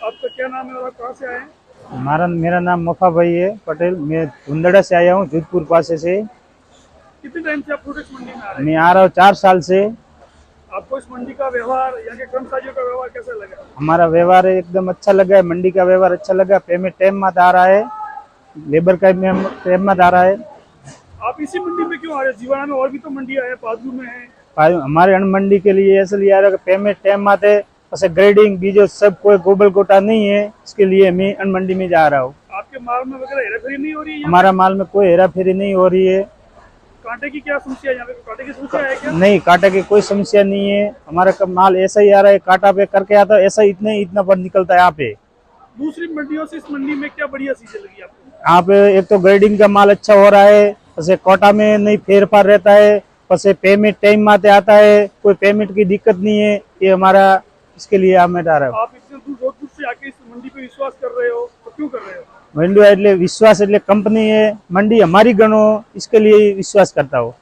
आपका क्या नाम है और आप कहाँ से आए हैं? मेरा नाम मफा भाई है पटेल। मैं धुंधड़ा से आया हूँ, जोधपुर पासे से। कितने टाइम से आप प्रोडक्ट्स मंडी में आ रहे हैं? मैं आ रहा हूँ 4 साल से। आपको इस मंडी का व्यवहार, यहाँ के कर्मचारियों का व्यवहार कैसा लगा? हमारा व्यवहार एकदम अच्छा लगा है, मंडी का व्यवहार अच्छा लगा। पेमेंट टाइम में आ रहा है, लेबर का टाइम में आ रहा है। आप इसी मंडी में क्यों आ रहे हैं? जीवाना में और भी तो मंडियाँ हैं, पादू में है। हमारे अन्न मंडी के लिए इसलिए आ रहा है कि पेमेंट टाइम में आते, પછી ग्रेडिंग बीजो सब कोई गोबल कोटा नहीं है, इसके लिए मैं अन्न मंडी में जा रहा हूँ। आपके माल में वगैरह हेराफेरी नहीं हो रही है यहाँ पे? हमारा माल में कोई हेरा फेरी नहीं हो रही है। कांटे की क्या समस्या है यहाँ पे? कांटे की समस्या है क्या? नहीं, कांटे की कोई समस्या नहीं है। हमारा माल ऐसा ही आ रहा है, कांटा पे करके आता है, ऐसा इतना पर निकलता है यहाँ पे। दूसरी मंडियों से इस मंडी में क्या बढ़िया चीजें लगी आपको? यहाँ पे एक तो ग्रेडिंग का माल अच्छा हो रहा है, પછી कोटा में नहीं फेर फार रहता है, પછી पेमेंट टाइम माते आता है, कोई पेमेंट की दिक्कत नहीं है। ये हमारा इसके लिए मैं आ रहा हूँ। आप इतने दूर जोधपुर से आके इस मंडी पे विश्वास कर रहे हो, तो क्यों कर रहे हो? मंडी એટલે વિશ્વાસ એટલે કંપની है, मंडी हमारी गणो, इसके लिए विश्वास करता हूँ।